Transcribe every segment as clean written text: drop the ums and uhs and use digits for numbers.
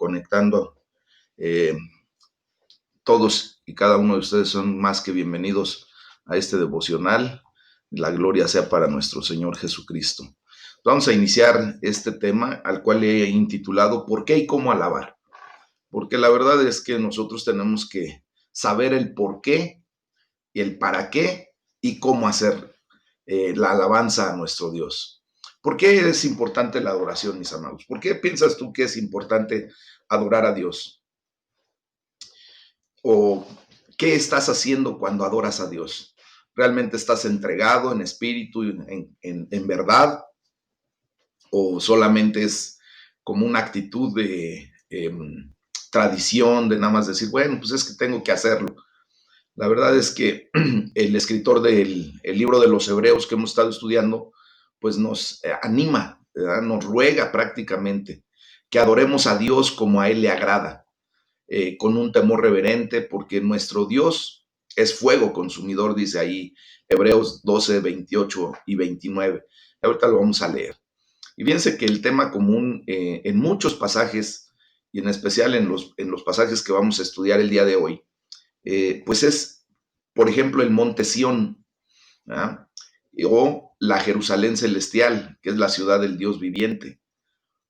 conectando. Eh, Todos y cada uno de ustedes son más que bienvenidos a este devocional. La gloria sea para nuestro Señor Jesucristo. Vamos a iniciar este tema al cual he intitulado ¿Por qué y cómo alabar? Porque la verdad es que nosotros tenemos que saber el por qué, el para qué y cómo hacer la alabanza a nuestro Dios. ¿Por qué es importante la adoración, mis amados? ¿Por qué piensas tú que es importante adorar a Dios? ¿O qué estás haciendo cuando adoras a Dios? ¿Realmente estás entregado en espíritu, en verdad? ¿O solamente es como una actitud de tradición, de nada más decir, bueno, pues es que tengo que hacerlo? La verdad es que el escritor del el libro de los Hebreos que hemos estado estudiando, pues nos anima, ¿verdad? Nos ruega prácticamente que adoremos a Dios como a Él le agrada, con un temor reverente, porque nuestro Dios es fuego consumidor, dice ahí Hebreos 12, 28 y 29. Ahorita lo vamos a leer. Y fíjense que el tema común en muchos pasajes, y en especial en los pasajes que vamos a estudiar el día de hoy, pues es, por ejemplo, el monte Sión, ¿verdad? O la Jerusalén celestial, que es la ciudad del Dios viviente,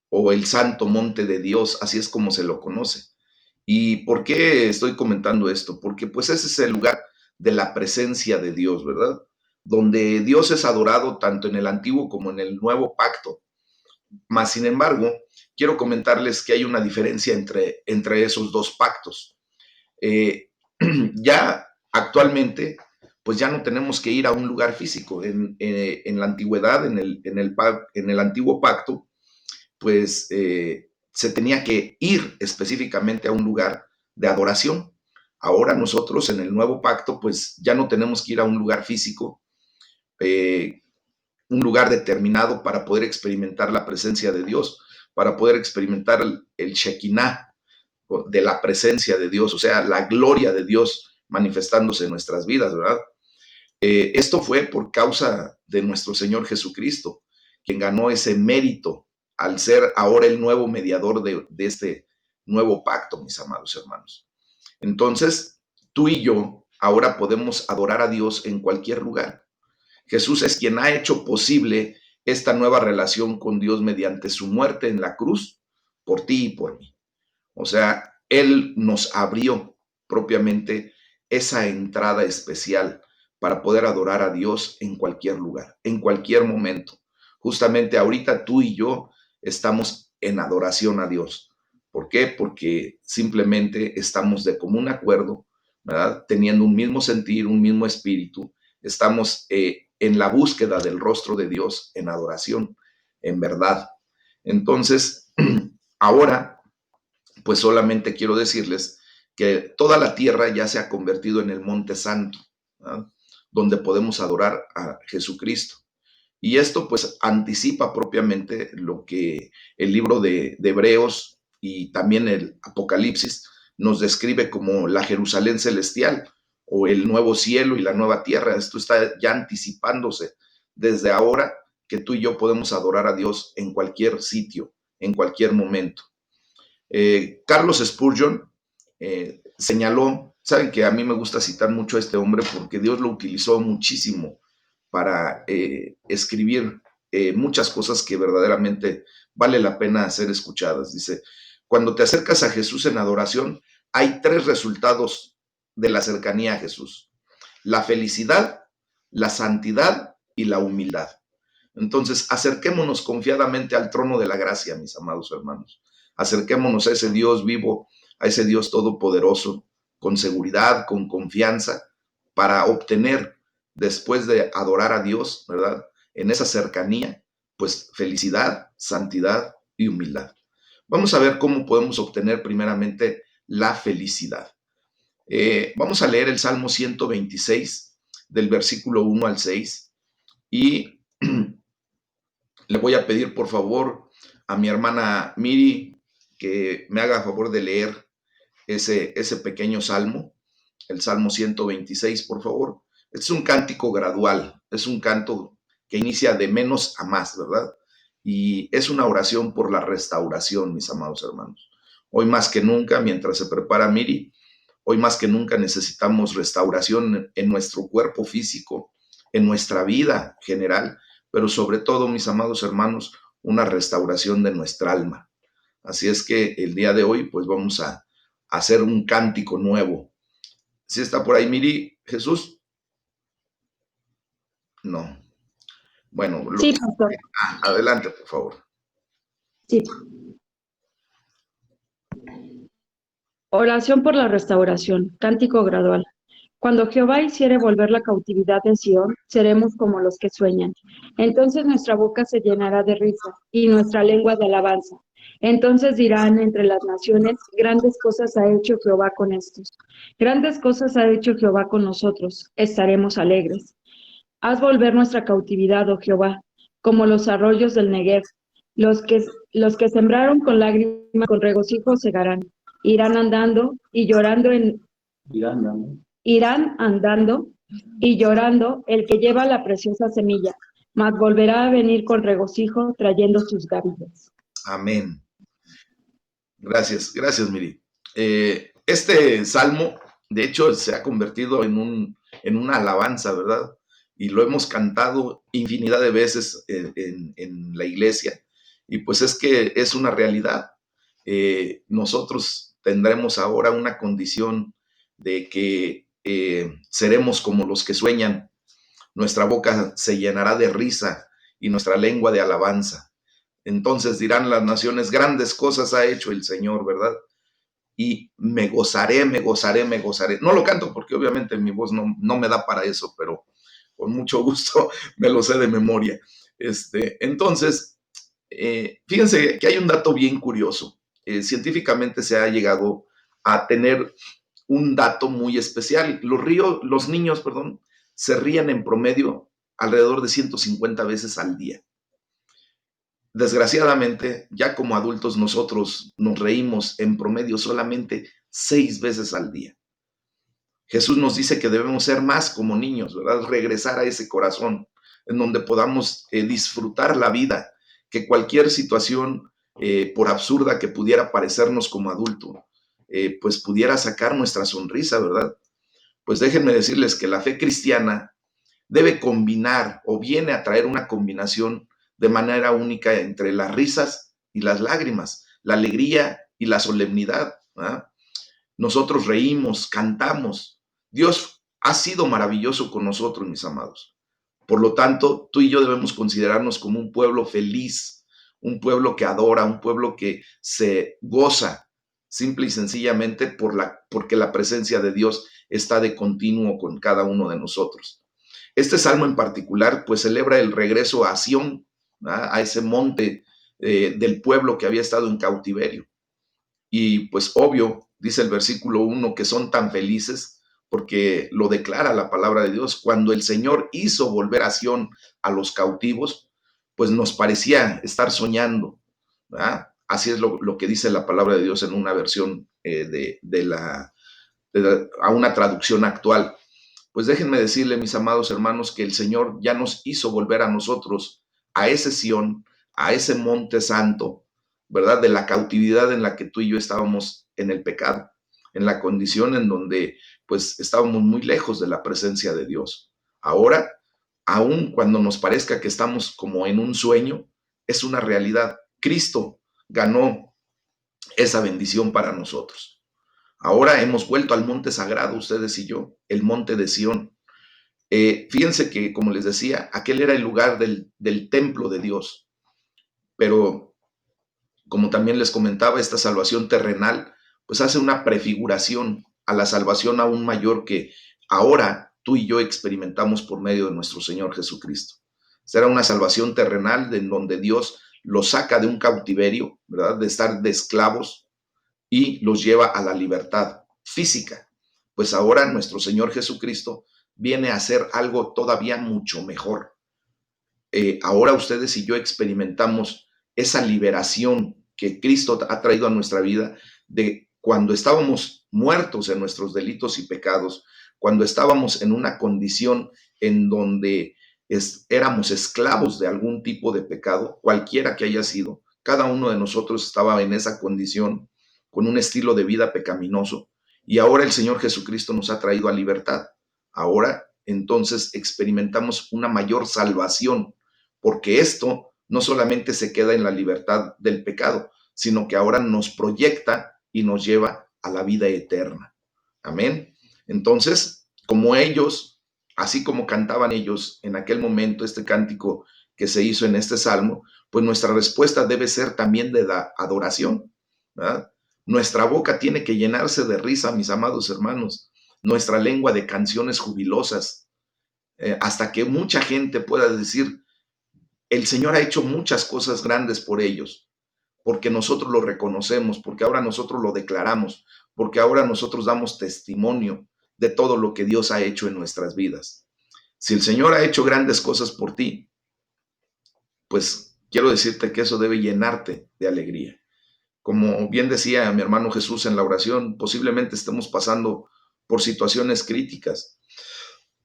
o el santo monte de Dios, así es como se lo conoce. ¿Y por qué estoy comentando esto? Porque pues ese es el lugar de la presencia de Dios, ¿verdad? Donde Dios es adorado tanto en el antiguo como en el nuevo pacto. Más sin embargo, quiero comentarles que hay una diferencia entre esos dos pactos. Eh, ya actualmente, pues ya no tenemos que ir a un lugar físico. En la antigüedad, en el antiguo pacto, pues se tenía que ir específicamente a un lugar de adoración. Ahora nosotros en el nuevo pacto, pues ya no tenemos que ir a un lugar físico, eh, un lugar determinado para poder experimentar la presencia de Dios, para poder experimentar el Shekinah de la presencia de Dios, o sea, la gloria de Dios manifestándose en nuestras vidas, ¿verdad? Esto fue por causa de nuestro Señor Jesucristo, quien ganó ese mérito al ser ahora el nuevo mediador de este nuevo pacto, mis amados hermanos. Entonces, tú y yo ahora podemos adorar a Dios en cualquier lugar. Jesús es quien ha hecho posible esta nueva relación con Dios mediante su muerte en la cruz por ti y por mí. O sea, Él nos abrió propiamente esa entrada especial para poder adorar a Dios en cualquier lugar, en cualquier momento. Justamente ahorita tú y yo estamos en adoración a Dios. ¿Por qué? Porque simplemente estamos de común acuerdo, ¿verdad? Teniendo un mismo sentir, un mismo espíritu. Estamos en la búsqueda del rostro de Dios en adoración, en verdad. Entonces, ahora pues solamente quiero decirles que toda la tierra ya se ha convertido en el Monte Santo, ¿verdad? Donde podemos adorar a Jesucristo. Y esto pues anticipa propiamente lo que el libro de Hebreos y también el Apocalipsis nos describe como la Jerusalén celestial o el nuevo cielo y la nueva tierra. Esto está ya anticipándose desde ahora que tú y yo podemos adorar a Dios en cualquier sitio, en cualquier momento. Carlos Spurgeon señaló, saben que a mí me gusta citar mucho a este hombre porque Dios lo utilizó muchísimo para escribir muchas cosas que verdaderamente vale la pena ser escuchadas. Dice, cuando te acercas a Jesús en adoración, hay tres resultados de la cercanía a Jesús: la felicidad, la santidad y la humildad. Entonces, acerquémonos confiadamente al trono de la gracia, mis amados hermanos. Acerquémonos a ese Dios vivo, a ese Dios todopoderoso, con seguridad, con confianza, para obtener, después de adorar a Dios, ¿verdad? En esa cercanía, pues felicidad, santidad y humildad. Vamos a ver cómo podemos obtener primeramente la felicidad. Vamos a leer el Salmo 126, del versículo 1 al 6, y le voy a pedir por favor a mi hermana Miri que me haga favor de leer ese pequeño salmo, el Salmo 126, por favor. Es un cántico gradual, es un canto que inicia de menos a más, ¿verdad? Y es una oración por la restauración, mis amados hermanos. Hoy más que nunca, mientras se prepara Miri, hoy más que nunca necesitamos restauración en nuestro cuerpo físico, en nuestra vida general, pero sobre todo, mis amados hermanos, una restauración de nuestra alma. Así es que el día de hoy, pues vamos a hacer un cántico nuevo. ¿Sí está por ahí, Miri? ¿Jesús? No. Bueno, Sí, pastor. adelante, por favor. Sí. Oración por la restauración. Cántico gradual. Cuando Jehová hiciere volver la cautividad de Sión, seremos como los que sueñan. Entonces nuestra boca se llenará de risa y nuestra lengua de alabanza. Entonces dirán entre las naciones, grandes cosas ha hecho Jehová con estos. Grandes cosas ha hecho Jehová con nosotros. Estaremos alegres. Haz volver nuestra cautividad, oh Jehová, como los arroyos del Negev. Los que sembraron con lágrimas, con regocijo segarán. Irán andando y llorando irán andando y llorando el que lleva la preciosa semilla, mas volverá a venir con regocijo trayendo sus gavillas. Amén. Gracias, gracias, Miri. Este salmo, de hecho, se ha convertido en una alabanza, ¿verdad? Y lo hemos cantado infinidad de veces en la iglesia. Y pues es que es una realidad. Nosotros tendremos ahora una condición de que seremos como los que sueñan. Nuestra boca se llenará de risa y nuestra lengua de alabanza. Entonces dirán las naciones, grandes cosas ha hecho el Señor, ¿verdad? Y me gozaré, me gozaré, me gozaré. No lo canto porque obviamente mi voz no me da para eso, pero con mucho gusto me lo sé de memoria. Entonces, fíjense que hay un dato bien curioso. Científicamente se ha llegado a tener un dato muy especial. Los niños, perdón, se ríen en promedio alrededor de 150 veces al día. Desgraciadamente, ya como adultos nosotros nos reímos en promedio solamente 6 veces al día. Jesús nos dice que debemos ser más como niños, ¿verdad? Regresar a ese corazón en donde podamos disfrutar la vida, que cualquier situación, por absurda que pudiera parecernos como adulto, pues pudiera sacar nuestra sonrisa, ¿verdad? Pues déjenme decirles que la fe cristiana debe combinar o viene a traer una combinación de manera única entre las risas y las lágrimas, la alegría y la solemnidad. ¿Ah? Nosotros reímos, cantamos. Dios ha sido maravilloso con nosotros, mis amados. Por lo tanto, tú y yo debemos considerarnos como un pueblo feliz, un pueblo que adora, un pueblo que se goza, simple y sencillamente porque la presencia de Dios está de continuo con cada uno de nosotros. Este salmo en particular, pues celebra el regreso a Sión, ¿verdad? A ese monte del pueblo que había estado en cautiverio. Y pues obvio, dice el versículo 1, que son tan felices porque lo declara la palabra de Dios. Cuando el Señor hizo volver a Sión a los cautivos, pues nos parecía estar soñando, ¿verdad? Así es lo que dice la palabra de Dios en una versión a una traducción actual. Pues déjenme decirle, mis amados hermanos, que el Señor ya nos hizo volver a nosotros, a ese Sión, a ese monte santo, ¿verdad? De la cautividad en la que tú y yo estábamos en el pecado, en la condición en donde pues estábamos muy lejos de la presencia de Dios. Ahora, aun cuando nos parezca que estamos como en un sueño, es una realidad. Cristo ganó esa bendición para nosotros. Ahora hemos vuelto al monte sagrado, ustedes y yo, el monte de Sión. Fíjense que, como les decía, aquel era el lugar del templo de Dios, pero como también les comentaba, esta salvación terrenal, pues hace una prefiguración a la salvación aún mayor que ahora tú y yo experimentamos por medio de nuestro Señor Jesucristo. Será una salvación terrenal en donde Dios los saca de un cautiverio, ¿verdad? De estar de esclavos y los lleva a la libertad física. Pues ahora nuestro Señor Jesucristo viene a hacer algo todavía mucho mejor. Ahora ustedes y yo experimentamos esa liberación que Cristo ha traído a nuestra vida de cuando estábamos muertos en nuestros delitos y pecados, cuando estábamos en una condición en donde éramos esclavos de algún tipo de pecado, cualquiera que haya sido. Cada uno de nosotros estaba en esa condición con un estilo de vida pecaminoso. Y ahora el Señor Jesucristo nos ha traído a libertad. Ahora entonces experimentamos una mayor salvación, porque esto no solamente se queda en la libertad del pecado, sino que ahora nos proyecta y nos lleva a la vida eterna. Amén. Entonces, como ellos, así como cantaban ellos en aquel momento este cántico que se hizo en este salmo, pues nuestra respuesta debe ser también de la adoración, ¿verdad? Nuestra boca tiene que llenarse de risa, mis amados hermanos, nuestra lengua de canciones jubilosas, hasta que mucha gente pueda decir, el Señor ha hecho muchas cosas grandes por ellos, porque nosotros lo reconocemos, porque ahora nosotros lo declaramos, porque ahora nosotros damos testimonio de todo lo que Dios ha hecho en nuestras vidas. Si el Señor ha hecho grandes cosas por ti, pues quiero decirte que eso debe llenarte de alegría. Como bien decía mi hermano Jesús en la oración, posiblemente estemos pasando por situaciones críticas,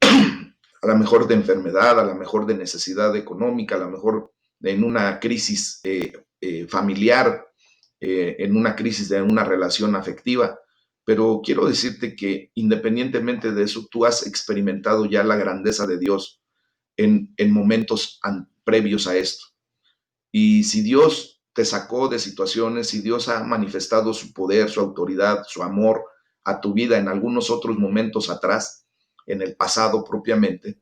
a lo mejor de enfermedad, a lo mejor de necesidad económica, a lo mejor en una crisis familiar, en una crisis de una relación afectiva. Pero quiero decirte que independientemente de eso, tú has experimentado ya la grandeza de Dios en momentos previos a esto. Y si Dios te sacó de situaciones, si Dios ha manifestado su poder, su autoridad, su amor a tu vida en algunos otros momentos atrás, en el pasado propiamente,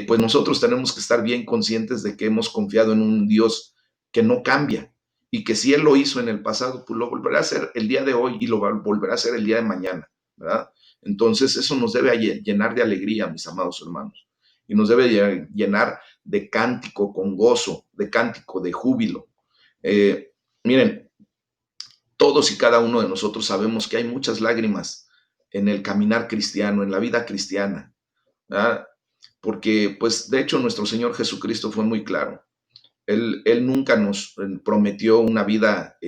pues nosotros tenemos que estar bien conscientes de que hemos confiado en un Dios que no cambia y que si Él lo hizo en el pasado, pues lo volverá a hacer el día de hoy y lo volverá a hacer el día de mañana, ¿verdad? Entonces eso nos debe llenar de alegría, mis amados hermanos, y nos debe llenar de cántico con gozo, de cántico de júbilo. Miren, todos y cada uno de nosotros sabemos que hay muchas lágrimas en el caminar cristiano, en la vida cristiana, ¿verdad? Porque, pues, de hecho, nuestro Señor Jesucristo fue muy claro. Él nunca nos prometió una vida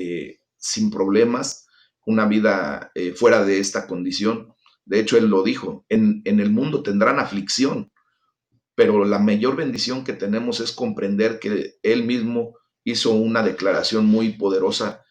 sin problemas, una vida fuera de esta condición. De hecho, Él lo dijo, en el mundo tendrán aflicción, pero la mayor bendición que tenemos es comprender que Él mismo hizo una declaración muy poderosa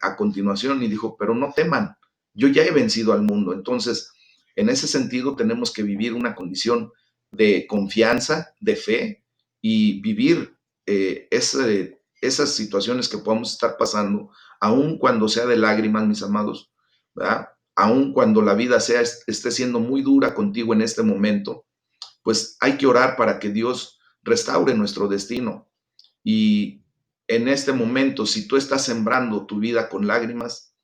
a continuación y dijo, pero no teman, yo ya he vencido al mundo. Entonces, en ese sentido, tenemos que vivir una condición de confianza, de fe y vivir esas situaciones que podamos estar pasando, aun cuando sea de lágrimas, mis amados, ¿verdad? Aun cuando la vida esté siendo muy dura contigo en este momento, pues hay que orar para que Dios restaure nuestro destino. Y en este momento, si tú estás sembrando tu vida con lágrimas,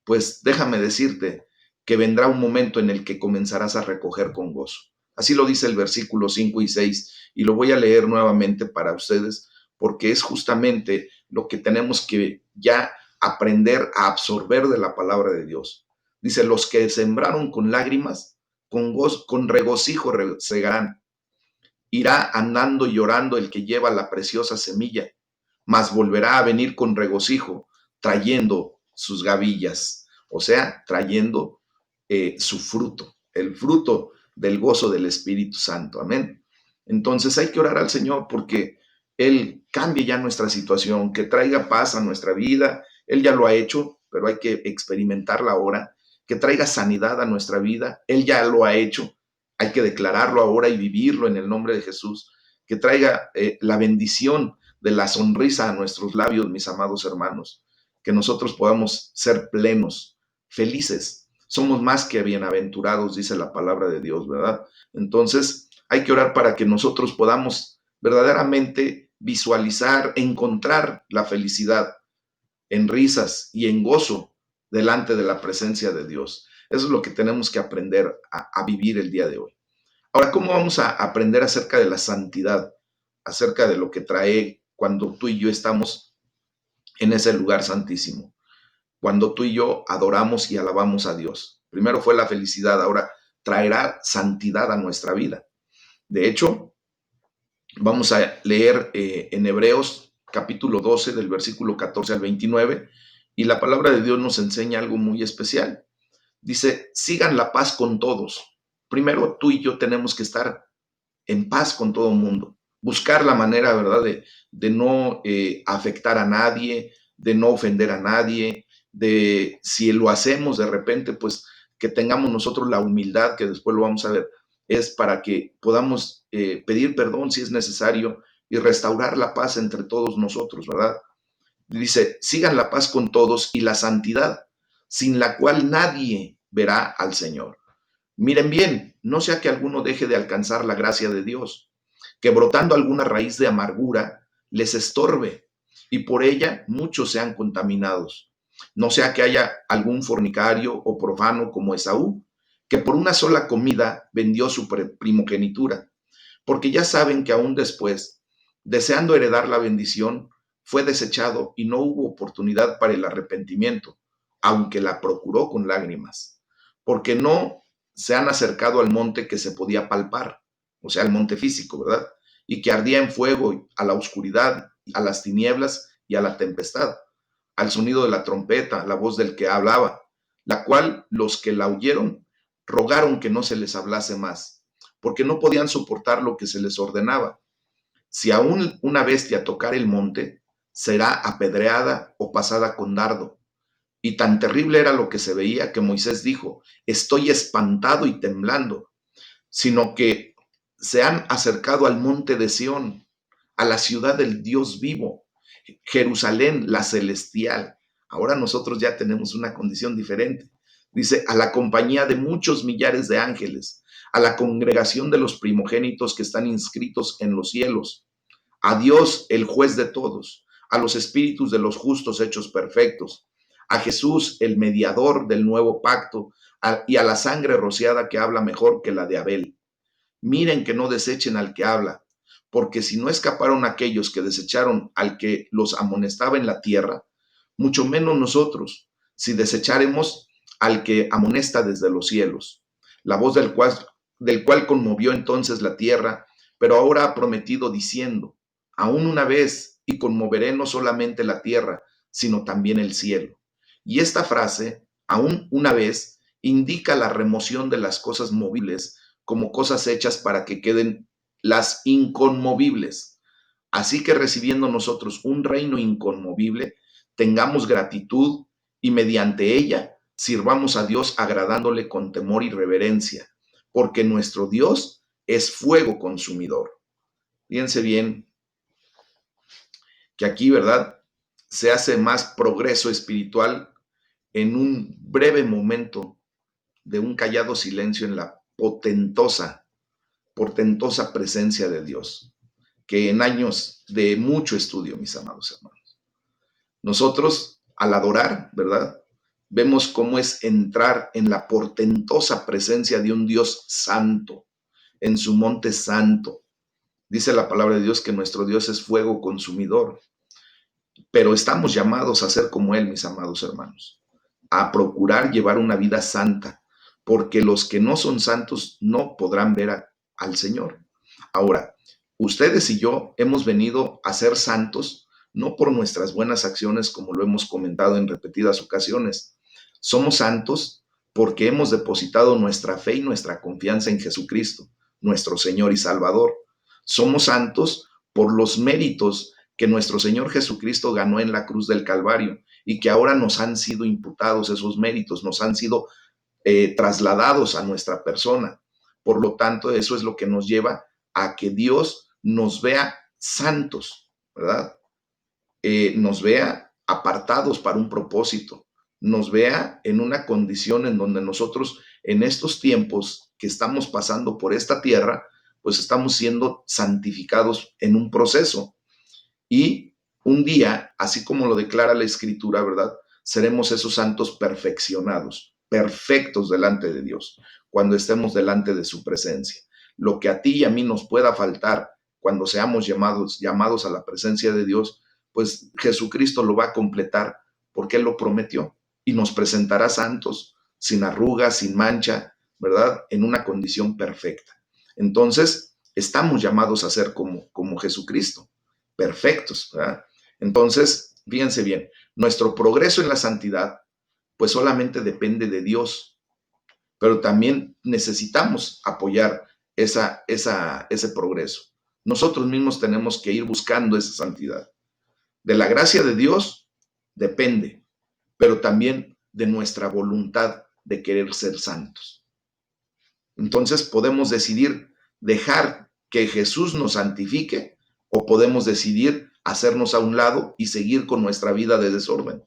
pues déjame decirte que vendrá un momento en el que comenzarás a recoger con gozo. Así lo dice el versículo 5 y 6, y lo voy a leer nuevamente para ustedes, porque es justamente lo que tenemos que ya aprender a absorber de la palabra de Dios. Dice, los que sembraron con lágrimas, con regocijo segarán. Irá andando llorando el que lleva la preciosa semilla, mas volverá a venir con regocijo, trayendo sus gavillas, o sea, trayendo su fruto, el fruto del gozo del Espíritu Santo. Amén. Entonces hay que orar al Señor porque Él cambie ya nuestra situación, que traiga paz a nuestra vida. Él ya lo ha hecho, pero hay que experimentarla ahora. Que traiga sanidad a nuestra vida. Él ya lo ha hecho. Hay que declararlo ahora y vivirlo en el nombre de Jesús. Que traiga la bendición de la sonrisa a nuestros labios, mis amados hermanos. Que nosotros podamos ser plenos, felices. Somos más que bienaventurados, dice la palabra de Dios, ¿verdad? Entonces, hay que orar para que nosotros podamos verdaderamente visualizar, encontrar la felicidad en risas y en gozo delante de la presencia de Dios. Eso es lo que tenemos que aprender a vivir el día de hoy. Ahora, ¿cómo vamos a aprender acerca de la santidad? Acerca de lo que trae cuando tú y yo estamos en ese lugar santísimo. Cuando tú y yo adoramos y alabamos a Dios. Primero fue la felicidad, ahora traerá santidad a nuestra vida. De hecho, vamos a leer en Hebreos capítulo 12 del versículo 14 al 29 y la palabra de Dios nos enseña algo muy especial. Dice, sigan la paz con todos. Primero tú y yo tenemos que estar en paz con todo el mundo. Buscar la manera, ¿verdad?, de no afectar a nadie, de no ofender a nadie, de si lo hacemos de repente, pues que tengamos nosotros la humildad, que después lo vamos a ver, es para que podamos pedir perdón si es necesario y restaurar la paz entre todos nosotros, ¿verdad? Dice, sigan la paz con todos y la santidad, sin la cual nadie verá al Señor. Miren bien, no sea que alguno deje de alcanzar la gracia de Dios, que brotando alguna raíz de amargura les estorbe y por ella muchos sean contaminados. No sea que haya algún fornicario o profano como Esaú, que por una sola comida vendió su primogenitura, porque ya saben que aún después, deseando heredar la bendición, fue desechado y no hubo oportunidad para el arrepentimiento, aunque la procuró con lágrimas, porque no se han acercado al monte que se podía palpar, o sea, al monte físico, ¿verdad? Y que ardía en fuego, a la oscuridad, a las tinieblas y a la tempestad, al sonido de la trompeta, la voz del que hablaba, la cual los que la oyeron rogaron que no se les hablase más, porque no podían soportar lo que se les ordenaba. Si aún una bestia tocar el monte, será apedreada o pasada con dardo. Y tan terrible era lo que se veía que Moisés dijo, estoy espantado y temblando, sino que se han acercado al monte de Sión, a la ciudad del Dios vivo, Jerusalén, la celestial. Ahora nosotros ya tenemos una condición diferente. Dice, a la compañía de muchos millares de ángeles, a la congregación de los primogénitos que están inscritos en los cielos, a Dios, el juez de todos, a los espíritus de los justos hechos perfectos, a Jesús, el mediador del nuevo pacto, y a la sangre rociada que habla mejor que la de Abel. Miren que no desechen al que habla, porque si no escaparon aquellos que desecharon al que los amonestaba en la tierra, mucho menos nosotros, si desecharemos al que amonesta desde los cielos. La voz del cual conmovió entonces la tierra, pero ahora ha prometido diciendo, aún una vez, y conmoveré no solamente la tierra, sino también el cielo. Y esta frase, aún una vez, indica la remoción de las cosas movibles como cosas hechas para que queden las inconmovibles. Así que recibiendo nosotros un reino inconmovible, tengamos gratitud y mediante ella sirvamos a Dios agradándole con temor y reverencia, porque nuestro Dios es fuego consumidor. Fíjense bien que aquí, ¿verdad? Se hace más progreso espiritual en un breve momento de un callado silencio en la portentosa presencia de Dios, que en años de mucho estudio, mis amados hermanos. Nosotros, al adorar, ¿verdad? Vemos cómo es entrar en la portentosa presencia de un Dios santo, en su monte santo. Dice la palabra de Dios que nuestro Dios es fuego consumidor, pero estamos llamados a ser como Él, mis amados hermanos, a procurar llevar una vida santa, porque los que no son santos no podrán ver al Señor. Ahora, ustedes y yo hemos venido a ser santos no por nuestras buenas acciones, como lo hemos comentado en repetidas ocasiones. Somos santos porque hemos depositado nuestra fe y nuestra confianza en Jesucristo, nuestro Señor y Salvador. Somos santos por los méritos que nuestro Señor Jesucristo ganó en la cruz del Calvario y que ahora nos han sido imputados esos méritos, nos han sido trasladados a nuestra persona. Por lo tanto, eso es lo que nos lleva a que Dios nos vea santos, ¿verdad? Nos vea apartados para un propósito, nos vea en una condición en donde nosotros en estos tiempos que estamos pasando por esta tierra, pues estamos siendo santificados en un proceso. Y un día, así como lo declara la Escritura, ¿verdad? Seremos esos santos perfeccionados, perfectos delante de Dios, cuando estemos delante de su presencia. Lo que a ti y a mí nos pueda faltar cuando seamos llamados a la presencia de Dios, pues Jesucristo lo va a completar porque Él lo prometió y nos presentará santos, sin arrugas, sin mancha, ¿verdad? En una condición perfecta. Entonces, estamos llamados a ser como Jesucristo, perfectos, ¿verdad? Entonces, fíjense bien, nuestro progreso en la santidad, pues solamente depende de Dios, pero también necesitamos apoyar ese progreso. Nosotros mismos tenemos que ir buscando esa santidad. De la gracia de Dios depende, pero también de nuestra voluntad de querer ser santos. Entonces podemos decidir dejar que Jesús nos santifique o podemos decidir hacernos a un lado y seguir con nuestra vida de desorden.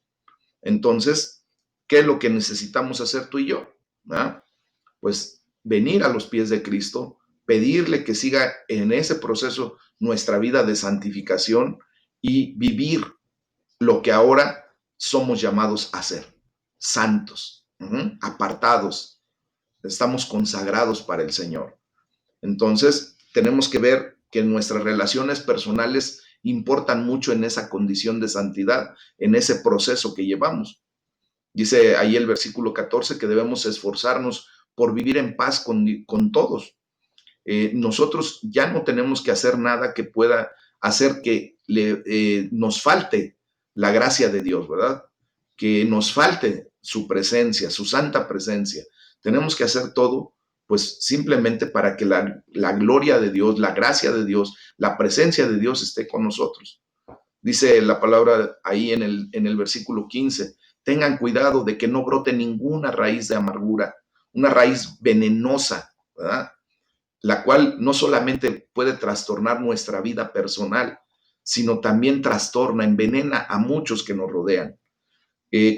Entonces, ¿qué es lo que necesitamos hacer tú y yo? ¿Ah? Pues venir a los pies de Cristo, pedirle que siga en ese proceso nuestra vida de santificación y vivir lo que ahora somos llamados a ser, santos, apartados, estamos consagrados para el Señor. Entonces, tenemos que ver que nuestras relaciones personales importan mucho en esa condición de santidad, en ese proceso que llevamos. Dice ahí el versículo 14 que debemos esforzarnos por vivir en paz con todos. Nosotros ya no tenemos que hacer nada que pueda hacer que nos falte la gracia de Dios, ¿verdad? Que nos falte su presencia, su santa presencia. Tenemos que hacer todo, pues simplemente para que la gloria de Dios, la gracia de Dios, la presencia de Dios esté con nosotros. Dice la palabra ahí en el versículo 15, tengan cuidado de que no brote ninguna raíz de amargura, una raíz venenosa, ¿verdad? La cual no solamente puede trastornar nuestra vida personal, sino también trastorna, envenena a muchos que nos rodean.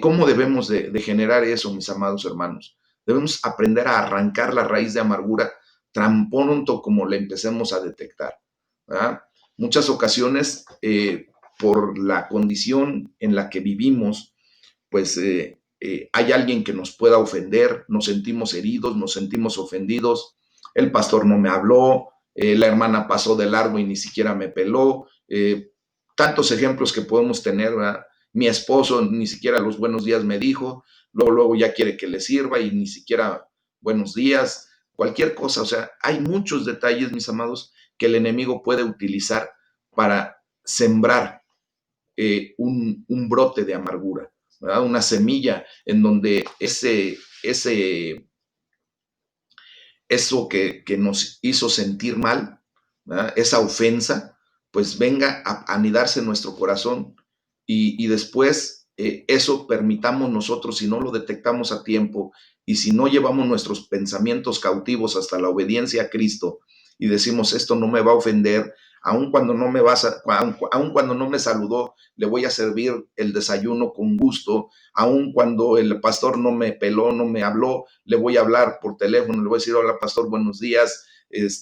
¿Cómo debemos de generar eso, mis amados hermanos? Debemos aprender a arrancar la raíz de amargura tan pronto como la empecemos a detectar, ¿verdad? Muchas ocasiones, por la condición en la que vivimos, pues hay alguien que nos pueda ofender, nos sentimos heridos, nos sentimos ofendidos, el pastor no me habló, la hermana pasó de largo y ni siquiera me peló, tantos ejemplos que podemos tener, ¿verdad? Mi esposo ni siquiera los buenos días me dijo, luego ya quiere que le sirva y ni siquiera buenos días, cualquier cosa, o sea, hay muchos detalles, mis amados, que el enemigo puede utilizar para sembrar un brote de amargura, ¿verdad? Una semilla en donde eso que nos hizo sentir mal, ¿verdad? Esa ofensa, pues venga a anidarse en nuestro corazón y después eso permitamos nosotros, si no lo detectamos a tiempo y si no llevamos nuestros pensamientos cautivos hasta la obediencia a Cristo y decimos, esto no me va a ofender, aun cuando no me aun cuando no me saludó, le voy a servir el desayuno con gusto, aun cuando el pastor no me peló, no me habló, le voy a hablar por teléfono, le voy a decir, hola pastor, buenos días,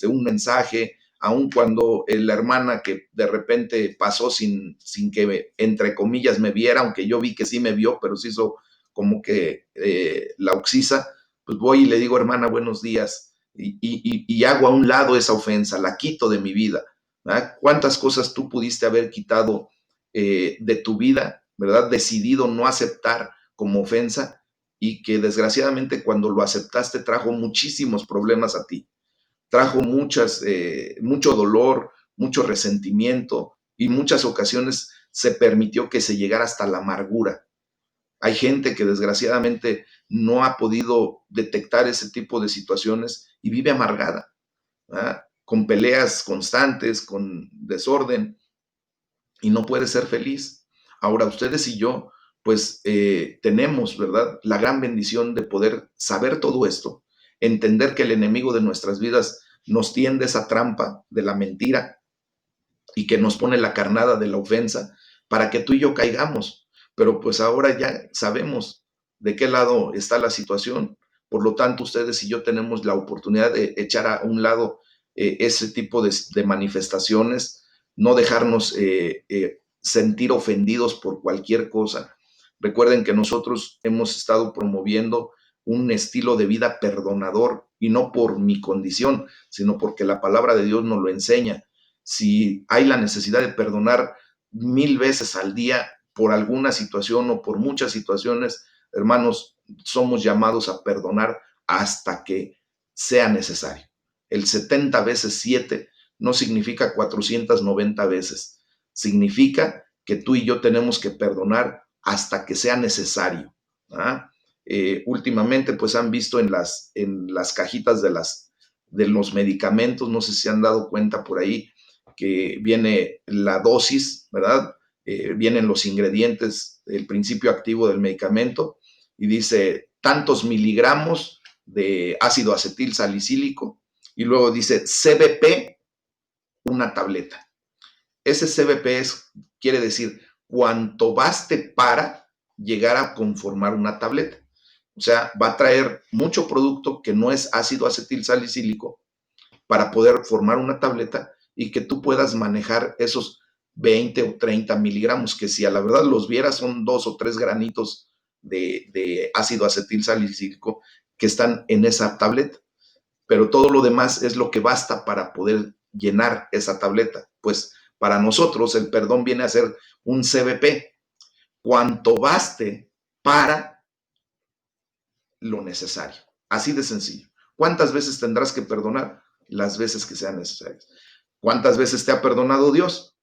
un mensaje, aun cuando la hermana que de repente pasó sin que, entre comillas, me viera, aunque yo vi que sí me vio, pero se hizo como que la oxisa, pues voy y le digo, hermana, buenos días, y hago a un lado esa ofensa, la quito de mi vida, ¿verdad? ¿Cuántas cosas tú pudiste haber quitado de tu vida, ¿verdad? Decidido no aceptar como ofensa y que desgraciadamente cuando lo aceptaste trajo muchísimos problemas a ti, trajo mucho dolor, mucho resentimiento y muchas ocasiones se permitió que se llegara hasta la amargura. Hay gente que desgraciadamente no ha podido detectar ese tipo de situaciones y vive amargada, ¿verdad? Con peleas constantes, con desorden y no puede ser feliz. Ahora, ustedes y yo, pues tenemos, ¿verdad? La gran bendición de poder saber todo esto, entender que el enemigo de nuestras vidas nos tiende esa trampa de la mentira y que nos pone la carnada de la ofensa para que tú y yo caigamos. Pero pues ahora ya sabemos de qué lado está la situación. Por lo tanto, ustedes y yo tenemos la oportunidad de echar a un lado ese tipo de manifestaciones, no dejarnos sentir ofendidos por cualquier cosa. Recuerden que nosotros hemos estado promoviendo un estilo de vida perdonador y no por mi condición, sino porque la palabra de Dios nos lo enseña. Si hay la necesidad de perdonar 1000 veces al día por alguna situación o por muchas situaciones, hermanos, somos llamados a perdonar hasta que sea necesario. El 70 veces 7 no significa 490 veces, significa que tú y yo tenemos que perdonar hasta que sea necesario. ¿Ah? Últimamente, pues han visto en las cajitas de los medicamentos, no sé si se han dado cuenta por ahí, que viene la dosis, ¿verdad? vienen los ingredientes, el principio activo del medicamento, y dice tantos miligramos de ácido acetil salicílico, y luego dice CBP, una tableta. Ese CBP quiere decir cuánto baste para llegar a conformar una tableta. O sea, va a traer mucho producto que no es ácido acetil salicílico para poder formar una tableta y que tú puedas manejar esos 20 o 30 miligramos, que si a la verdad los vieras son 2 o 3 granitos de ácido acetil salicílico que están en esa tableta, pero todo lo demás es lo que basta para poder llenar esa tableta. Pues para nosotros el perdón viene a ser un CBP, cuanto baste para lo necesario. Así de sencillo. ¿Cuántas veces tendrás que perdonar? Las veces que sean necesarias. ¿Cuántas veces te ha perdonado Dios?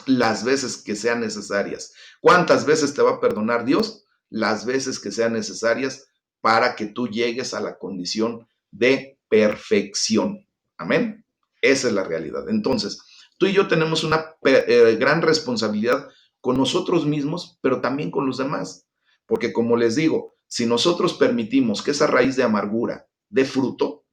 Las veces que sean necesarias. ¿Cuántas veces te va a perdonar Dios? Las veces que sean necesarias para que tú llegues a la condición de perfección. Amén. Esa es la realidad. Entonces, tú y yo tenemos una gran responsabilidad con nosotros mismos, pero también con los demás. Porque como les digo, si nosotros permitimos que esa raíz de amargura dé fruto,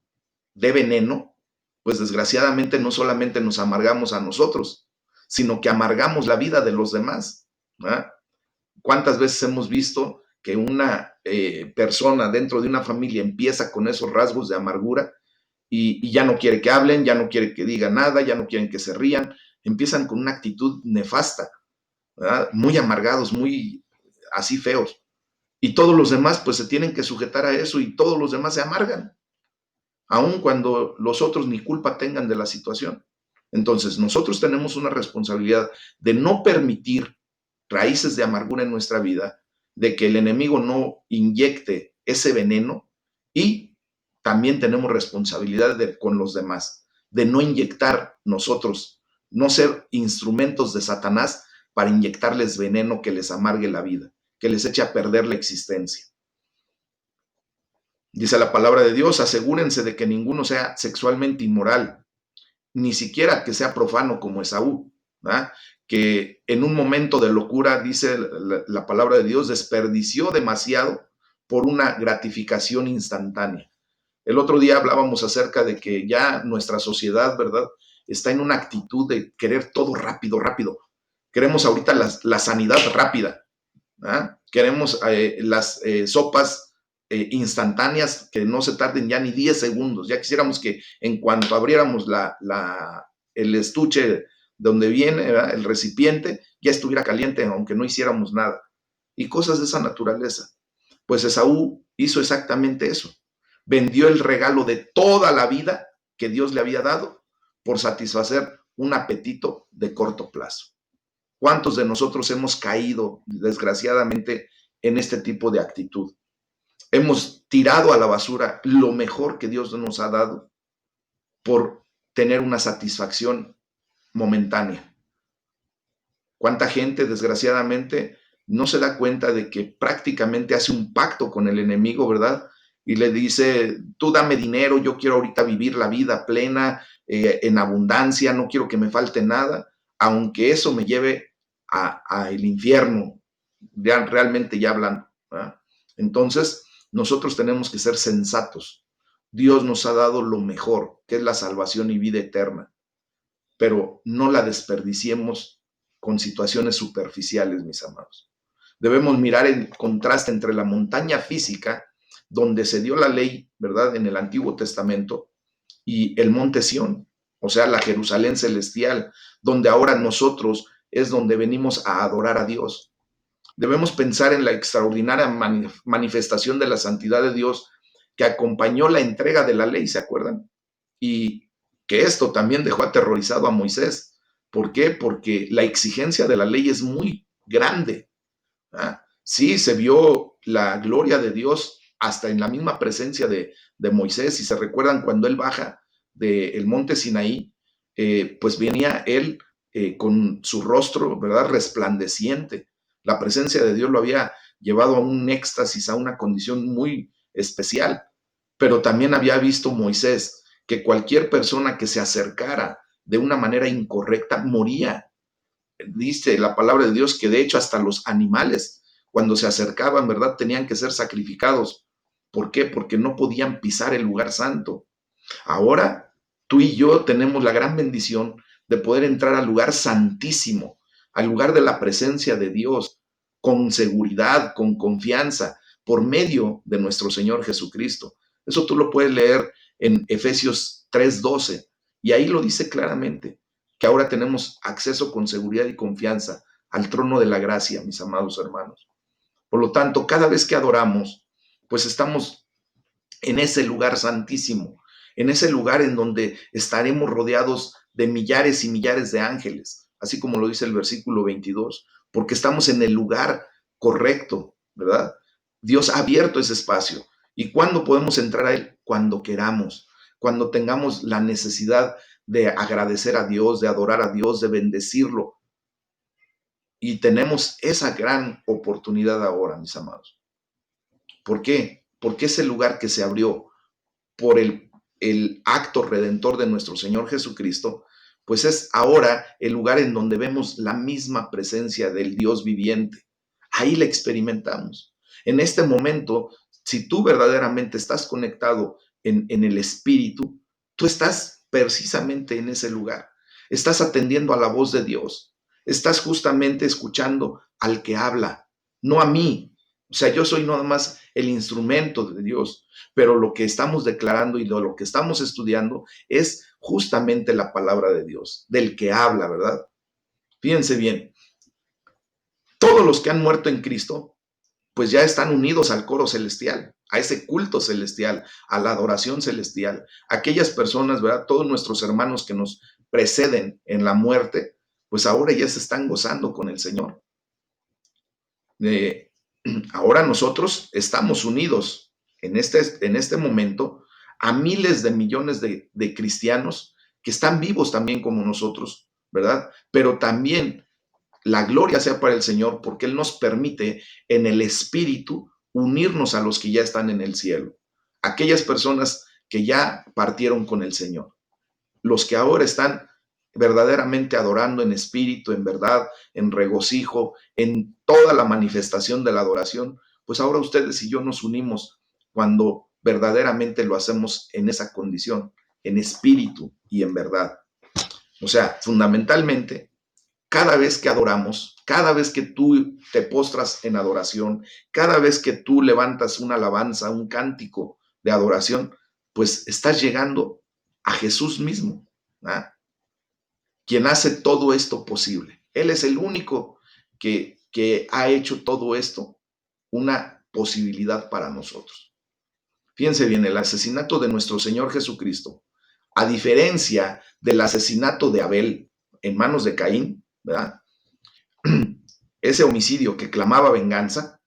dé veneno, pues desgraciadamente no solamente nos amargamos a nosotros, sino que amargamos la vida de los demás. ¿Verdad? ¿Cuántas veces hemos visto que una persona dentro de una familia empieza con esos rasgos de amargura y ya no quiere que hablen, ya no quiere que digan nada, ya no quieren que se rían, empiezan con una actitud nefasta, ¿verdad? Muy amargados, muy así feos. Y todos los demás pues se tienen que sujetar a eso y todos los demás se amargan, aun cuando los otros ni culpa tengan de la situación. Entonces, nosotros tenemos una responsabilidad de no permitir raíces de amargura en nuestra vida, de que el enemigo no inyecte ese veneno, y también tenemos responsabilidad con los demás, de no inyectar nosotros, no ser instrumentos de Satanás para inyectarles veneno que les amargue la vida, que les eche a perder la existencia. Dice la palabra de Dios, asegúrense de que ninguno sea sexualmente inmoral, ni siquiera que sea profano como Esaú, ¿verdad? Que en un momento de locura, dice la palabra de Dios, desperdició demasiado por una gratificación instantánea. El otro día hablábamos acerca de que ya nuestra sociedad, ¿verdad?, está en una actitud de querer todo rápido, rápido. Queremos ahorita la sanidad rápida, ¿verdad? Queremos las sopas instantáneas que no se tarden ya ni 10 segundos. Ya quisiéramos que en cuanto abriéramos el estuche donde viene, ¿verdad?, el recipiente, ya estuviera caliente aunque no hiciéramos nada. Y cosas de esa naturaleza. Pues Esaú hizo exactamente eso. Vendió el regalo de toda la vida que Dios le había dado por satisfacer un apetito de corto plazo. ¿Cuántos de nosotros hemos caído, desgraciadamente, en este tipo de actitud? Hemos tirado a la basura lo mejor que Dios nos ha dado por tener una satisfacción momentánea. ¿Cuánta gente, desgraciadamente, no se da cuenta de que prácticamente hace un pacto con el enemigo, ¿verdad? Y le dice, tú dame dinero, yo quiero ahorita vivir la vida plena, en abundancia, no quiero que me falte nada, aunque eso me lleve a el infierno, ya, realmente ya hablando, ¿verdad? Entonces, nosotros tenemos que ser sensatos. Dios nos ha dado lo mejor, que es la salvación y vida eterna, pero no la desperdiciemos con situaciones superficiales, mis amados. Debemos mirar el contraste entre la montaña física, donde se dio la ley, ¿verdad?, en el Antiguo Testamento, y el monte Sión, o sea, la Jerusalén celestial, donde ahora nosotros es donde venimos a adorar a Dios. Debemos pensar en la extraordinaria manifestación de la santidad de Dios que acompañó la entrega de la ley, ¿se acuerdan? Y que esto también dejó aterrorizado a Moisés. ¿Por qué? Porque la exigencia de la ley es muy grande. ¿Ah? Sí, se vio la gloria de Dios hasta en la misma presencia de Moisés. Si se recuerdan, cuando él baja del monte Sinaí, pues venía él con su rostro, ¿verdad?, resplandeciente. La presencia de Dios lo había llevado a un éxtasis, a una condición muy especial. Pero también había visto Moisés que cualquier persona que se acercara de una manera incorrecta moría. dice la palabra de Dios que de hecho hasta los animales, cuando se acercaban, ¿verdad?, tenían que ser sacrificados. ¿Por qué? Porque no podían pisar el lugar santo. Ahora, tú y yo tenemos la gran bendición de poder entrar al lugar santísimo, al lugar de la presencia de Dios, con seguridad, con confianza, por medio de nuestro Señor Jesucristo. Eso tú lo puedes leer en Efesios 3:12, y ahí lo dice claramente, que ahora tenemos acceso con seguridad y confianza al trono de la gracia, mis amados hermanos. Por lo tanto, cada vez que adoramos, pues estamos en ese lugar santísimo, en ese lugar en donde estaremos rodeados de millares y millares de ángeles, así como lo dice el versículo 22, porque estamos en el lugar correcto, ¿verdad? Dios ha abierto ese espacio. ¿Y cuándo podemos entrar a él? Cuando queramos, cuando tengamos la necesidad de agradecer a Dios, de adorar a Dios, de bendecirlo. Y tenemos esa gran oportunidad ahora, mis amados. ¿Por qué? Porque ese lugar que se abrió por el acto redentor de nuestro Señor Jesucristo, pues es ahora el lugar en donde vemos la misma presencia del Dios viviente. Ahí la experimentamos. En este momento, si tú verdaderamente estás conectado en el Espíritu, tú estás precisamente en ese lugar. Estás atendiendo a la voz de Dios. Estás justamente escuchando al que habla, no a mí. O sea, yo soy nada más el instrumento de Dios, pero lo que estamos declarando y lo que estamos estudiando es justamente la palabra de Dios, del que habla, ¿verdad? Fíjense bien, todos los que han muerto en Cristo, pues ya están unidos al coro celestial, a ese culto celestial, a la adoración celestial. Aquellas personas, ¿verdad? Todos nuestros hermanos que nos preceden en la muerte, pues ahora ya se están gozando con el Señor. Ahora nosotros estamos unidos en este momento a miles de millones de cristianos que están vivos también como nosotros, ¿verdad? Pero también la gloria sea para el Señor porque Él nos permite en el Espíritu unirnos a los que ya están en el cielo, aquellas personas que ya partieron con el Señor, los que ahora están verdaderamente adorando en espíritu, en verdad, en regocijo, en toda la manifestación de la adoración, pues ahora ustedes y yo nos unimos cuando verdaderamente lo hacemos en esa condición, en espíritu y en verdad. O sea, fundamentalmente, cada vez que adoramos, cada vez que tú te postras en adoración, cada vez que tú levantas una alabanza, un cántico de adoración, pues estás llegando a Jesús mismo, ¿ah? Quien hace todo esto posible. Él es el único que ha hecho todo esto una posibilidad para nosotros. Fíjense bien, el asesinato de nuestro Señor Jesucristo, a diferencia del asesinato de Abel en manos de Caín, ¿verdad? Ese homicidio que clamaba venganza,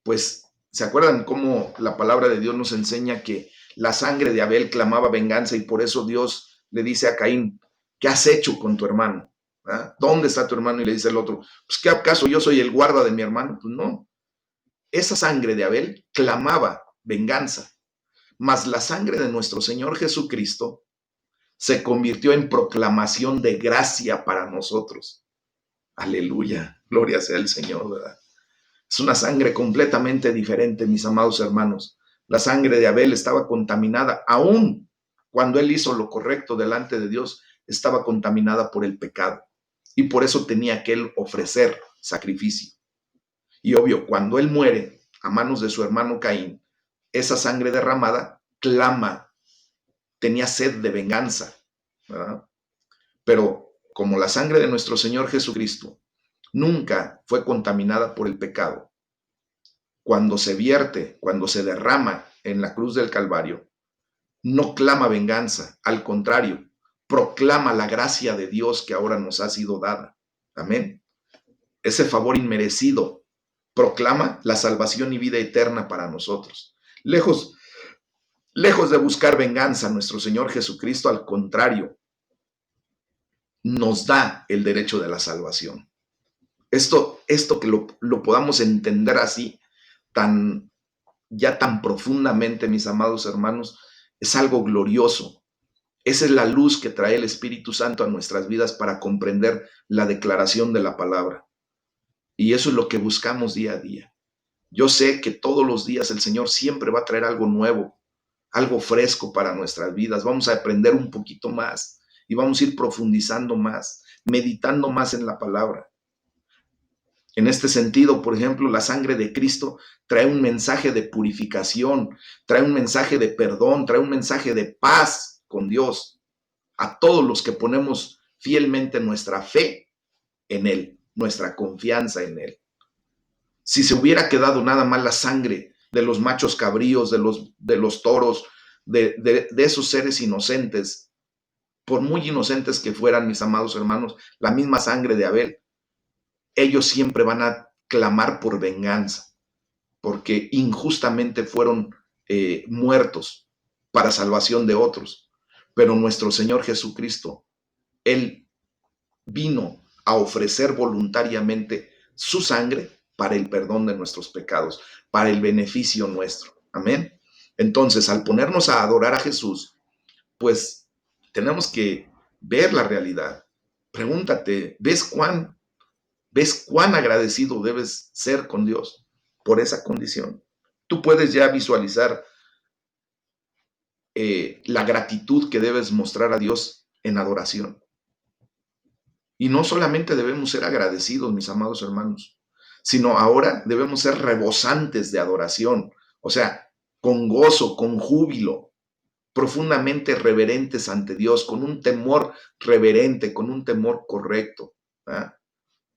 pues, ¿se acuerdan cómo la palabra de Dios nos enseña que la sangre de Abel clamaba venganza y por eso Dios le dice a Caín, ¿qué has hecho con tu hermano? ¿Ah? ¿Dónde está tu hermano? Y le dice el otro, pues, ¿qué acaso yo soy el guarda de mi hermano? Pues no, esa sangre de Abel clamaba venganza, mas la sangre de nuestro Señor Jesucristo se convirtió en proclamación de gracia para nosotros. Aleluya, gloria sea el Señor, ¿verdad? Es una sangre completamente diferente, mis amados hermanos. La sangre de Abel estaba contaminada, aún cuando él hizo lo correcto delante de Dios, estaba contaminada por el pecado. Y por eso tenía que él ofrecer sacrificio. Y obvio, cuando él muere a manos de su hermano Caín, esa sangre derramada clama, tenía sed de venganza, ¿verdad? Pero como la sangre de nuestro Señor Jesucristo nunca fue contaminada por el pecado, cuando se vierte, cuando se derrama en la cruz del Calvario, no clama venganza, al contrario, proclama la gracia de Dios que ahora nos ha sido dada. Amén. Ese favor inmerecido proclama la salvación y vida eterna para nosotros. Lejos de buscar venganza, nuestro Señor Jesucristo, al contrario, nos da el derecho de la salvación. Esto que lo podamos entender así, tan profundamente, mis amados hermanos, es algo glorioso. Esa es la luz que trae el Espíritu Santo a nuestras vidas para comprender la declaración de la palabra. Y eso es lo que buscamos día a día. Yo sé que todos los días el Señor siempre va a traer algo nuevo, algo fresco para nuestras vidas. Vamos a aprender un poquito más y vamos a ir profundizando más, meditando más en la palabra. En este sentido, por ejemplo, la sangre de Cristo trae un mensaje de purificación, trae un mensaje de perdón, trae un mensaje de paz con Dios a todos los que ponemos fielmente nuestra fe en Él, nuestra confianza en Él. Si se hubiera quedado nada más la sangre de los machos cabríos, de los toros, de esos seres inocentes, por muy inocentes que fueran, mis amados hermanos, la misma sangre de Abel, ellos siempre van a clamar por venganza, porque injustamente fueron muertos para salvación de otros. Pero nuestro Señor Jesucristo, Él vino a ofrecer voluntariamente su sangre para el perdón de nuestros pecados, para el beneficio nuestro. Amén. Entonces, al ponernos a adorar a Jesús, pues tenemos que ver la realidad. Pregúntate, ¿ves cuán agradecido debes ser con Dios por esa condición? Tú puedes ya visualizar la gratitud que debes mostrar a Dios en adoración. Y no solamente debemos ser agradecidos, mis amados hermanos, sino ahora debemos ser rebosantes de adoración, o sea, con gozo, con júbilo, profundamente reverentes ante Dios, con un temor reverente, con un temor correcto. ¿Ah?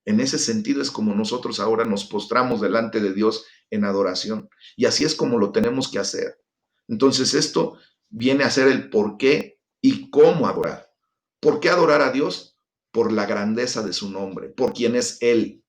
En ese sentido es como nosotros ahora nos postramos delante de Dios en adoración. Y así es como lo tenemos que hacer. Entonces esto viene a ser el por qué y cómo adorar. ¿Por qué adorar a Dios? Por la grandeza de su nombre, por quien es Él,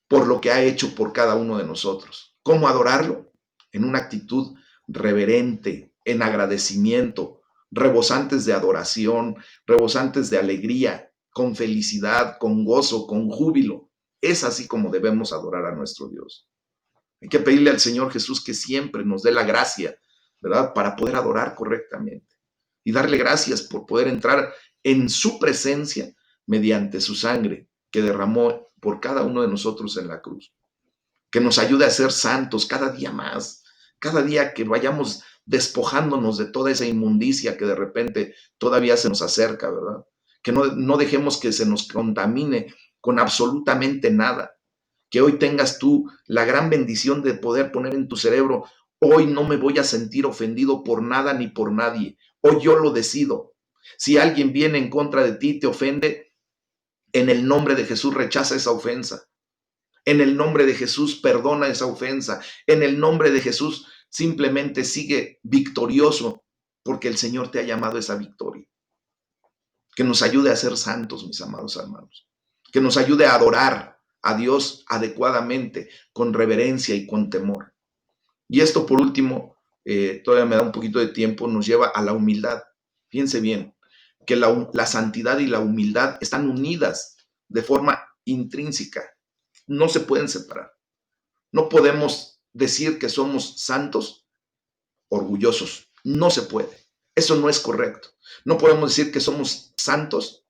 por lo que ha hecho por cada uno de nosotros. ¿Cómo adorarlo? En una actitud reverente, en agradecimiento, rebosantes de adoración, rebosantes de alegría, con felicidad, con gozo, con júbilo. Es así como debemos adorar a nuestro Dios. Hay que pedirle al Señor Jesús que siempre nos dé la gracia, ¿verdad? Para poder adorar correctamente y darle gracias por poder entrar en su presencia mediante su sangre que derramó por cada uno de nosotros en la cruz. Que nos ayude a ser santos cada día más, cada día que vayamos despojándonos de toda esa inmundicia que de repente todavía se nos acerca, ¿verdad? Que no dejemos que se nos contamine con absolutamente nada. Que hoy tengas tú la gran bendición de poder poner en tu cerebro, hoy no me voy a sentir ofendido por nada ni por nadie, hoy yo lo decido. Si alguien viene en contra de ti, te ofende, en el nombre de Jesús rechaza esa ofensa. En el nombre de Jesús perdona esa ofensa. En el nombre de Jesús simplemente sigue victorioso porque el Señor te ha llamado a esa victoria. Que nos ayude a ser santos, mis amados hermanos. Que nos ayude a adorar a Dios adecuadamente, con reverencia y con temor. Y esto por último, todavía me da un poquito de tiempo, nos lleva a la humildad. Fíjense bien, que la santidad y la humildad están unidas de forma intrínseca. No se pueden separar. No podemos decir que somos santos orgullosos. No se puede. Eso no es correcto. No podemos decir que somos santos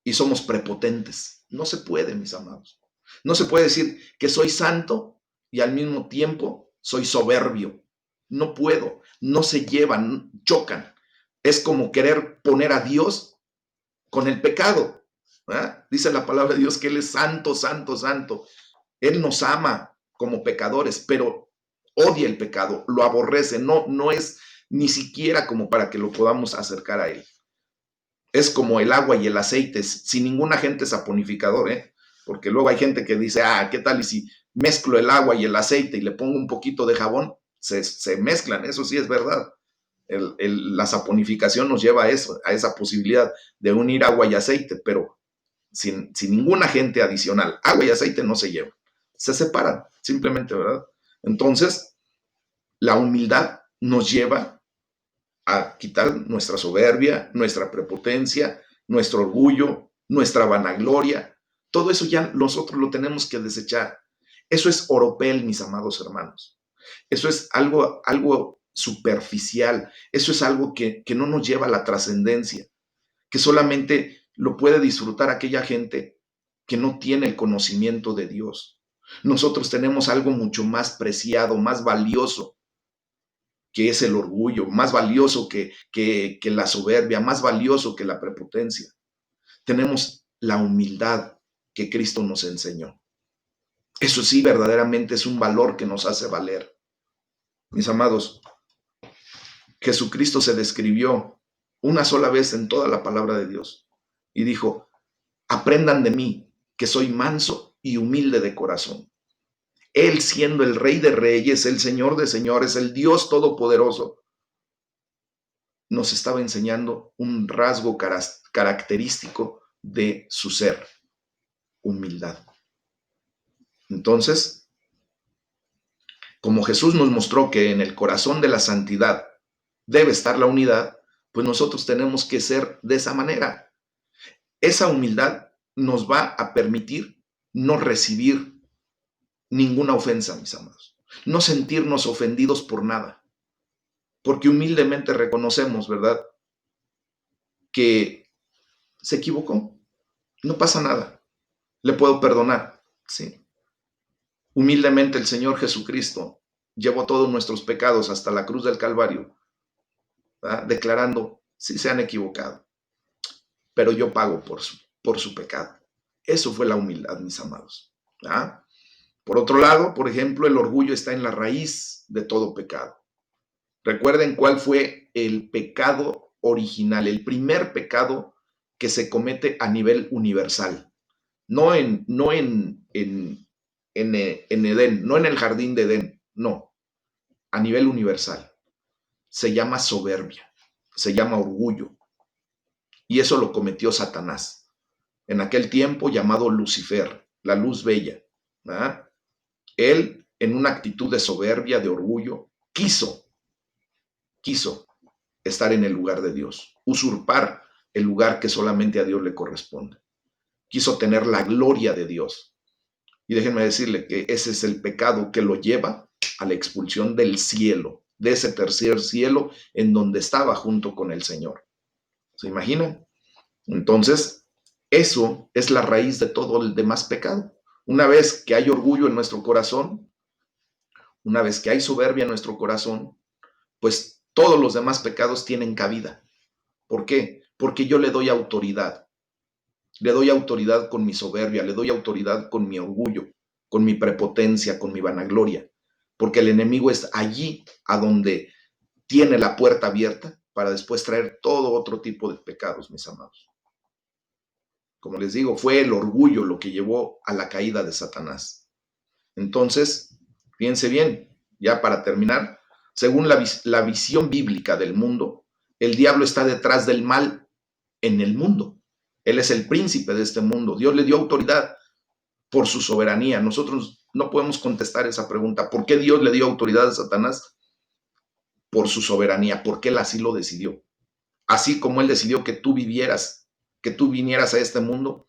y somos prepotentes. No se puede, mis amados. No se puede decir que soy santo y al mismo tiempo soy soberbio. No puedo. No se llevan, chocan. Es como querer poner a Dios con el pecado. ¿Verdad? Dice la palabra de Dios que Él es santo, santo, santo. Él nos ama como pecadores, pero odia el pecado, lo aborrece, no es ni siquiera como para que lo podamos acercar a Él. Es como el agua y el aceite, sin ningún agente saponificador, ¿eh? Porque luego hay gente que dice, ¿qué tal y si mezclo el agua y el aceite y le pongo un poquito de jabón? Se mezclan, eso sí es verdad. La saponificación nos lleva a eso, a esa posibilidad de unir agua y aceite, pero sin ningún agente adicional. Agua y aceite no se llevan, se separan, simplemente, ¿verdad? Entonces, la humildad nos lleva a quitar nuestra soberbia, nuestra prepotencia, nuestro orgullo, nuestra vanagloria. Todo eso ya nosotros lo tenemos que desechar. Eso es oropel, mis amados hermanos. Eso es algo superficial. Eso es algo que no nos lleva a la trascendencia, que solamente lo puede disfrutar aquella gente que no tiene el conocimiento de Dios. Nosotros tenemos algo mucho más preciado, más valioso, que es el orgullo, más valioso que la soberbia, más valioso que la prepotencia. Tenemos la humildad que Cristo nos enseñó. Eso sí, verdaderamente es un valor que nos hace valer. Mis amados, Jesucristo se describió una sola vez en toda la palabra de Dios y dijo: aprendan de mí, que soy manso y humilde de corazón. Él, siendo el Rey de Reyes, el Señor de Señores, el Dios Todopoderoso, nos estaba enseñando un rasgo característico de su ser: humildad. Entonces, como Jesús nos mostró que en el corazón de la santidad debe estar la unidad, pues nosotros tenemos que ser de esa manera. Esa humildad nos va a permitir no recibir ninguna ofensa, mis amados, no sentirnos ofendidos por nada, porque humildemente reconocemos, ¿verdad?, que se equivocó. No pasa nada, le puedo perdonar, ¿sí? Humildemente el Señor Jesucristo llevó todos nuestros pecados hasta la cruz del Calvario, ¿verdad?, declarando: sí, se han equivocado, pero yo pago por su pecado. Eso fue la humildad, mis amados, ¿verdad? Por otro lado, por ejemplo, el orgullo está en la raíz de todo pecado. Recuerden cuál fue el pecado original, el primer pecado que se comete a nivel universal, no en Edén, no en el jardín de Edén, no, a nivel universal. Se llama soberbia, se llama orgullo, y eso lo cometió Satanás, en aquel tiempo llamado Lucifer, la luz bella, ¿verdad? Él, en una actitud de soberbia, de orgullo, quiso estar en el lugar de Dios, usurpar el lugar que solamente a Dios le corresponde. Quiso tener la gloria de Dios. Y déjenme decirle que ese es el pecado que lo lleva a la expulsión del cielo, de ese tercer cielo en donde estaba junto con el Señor. ¿Se imaginan? Entonces, eso es la raíz de todo el demás pecado. Una vez que hay orgullo en nuestro corazón, una vez que hay soberbia en nuestro corazón, pues todos los demás pecados tienen cabida. ¿Por qué? Porque yo le doy autoridad. Le doy autoridad con mi soberbia, le doy autoridad con mi orgullo, con mi prepotencia, con mi vanagloria. Porque el enemigo es allí a donde tiene la puerta abierta para después traer todo otro tipo de pecados, mis amados. Como les digo, fue el orgullo lo que llevó a la caída de Satanás. Entonces, fíjense bien, ya para terminar, según la visión bíblica del mundo, el diablo está detrás del mal en el mundo. Él es el príncipe de este mundo. Dios le dio autoridad por su soberanía. Nosotros no podemos contestar esa pregunta. ¿Por qué Dios le dio autoridad a Satanás? Por su soberanía, porque Él así lo decidió. Así como Él decidió que tú vivieras, que tú vinieras a este mundo.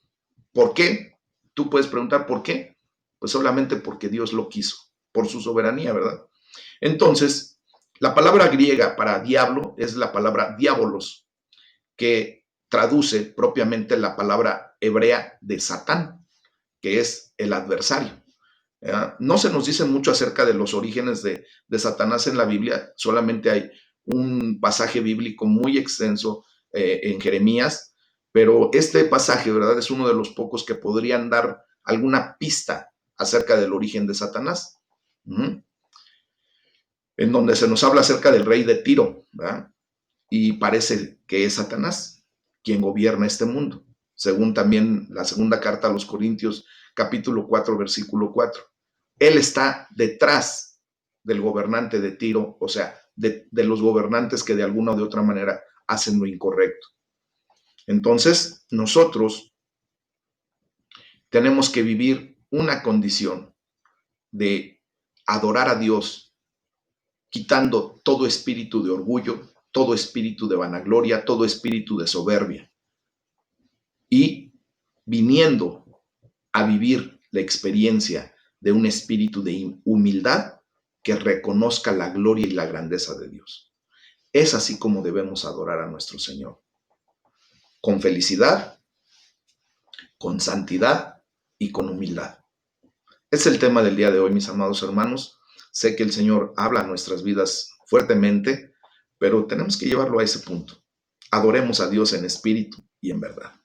¿Por qué? Tú puedes preguntar, ¿por qué? Pues solamente porque Dios lo quiso, por su soberanía, ¿verdad? Entonces, la palabra griega para diablo es la palabra diabolos, que traduce propiamente la palabra hebrea de Satán, que es el adversario. ¿Verdad? No se nos dice mucho acerca de los orígenes de Satanás en la Biblia, solamente hay un pasaje bíblico muy extenso en Jeremías, pero este pasaje, ¿verdad?, es uno de los pocos que podrían dar alguna pista acerca del origen de Satanás, en donde se nos habla acerca del rey de Tiro, ¿verdad? Y parece que es Satanás quien gobierna este mundo, según también la segunda carta a los Corintios, capítulo 4, versículo 4. Él está detrás del gobernante de Tiro, o sea, de los gobernantes que de alguna o de otra manera hacen lo incorrecto. Entonces, nosotros tenemos que vivir una condición de adorar a Dios, quitando todo espíritu de orgullo, todo espíritu de vanagloria, todo espíritu de soberbia, y viniendo a vivir la experiencia de un espíritu de humildad que reconozca la gloria y la grandeza de Dios. Es así como debemos adorar a nuestro Señor, con felicidad, con santidad y con humildad. Es el tema del día de hoy, mis amados hermanos. Sé que el Señor habla a nuestras vidas fuertemente, pero tenemos que llevarlo a ese punto. Adoremos a Dios en espíritu y en verdad.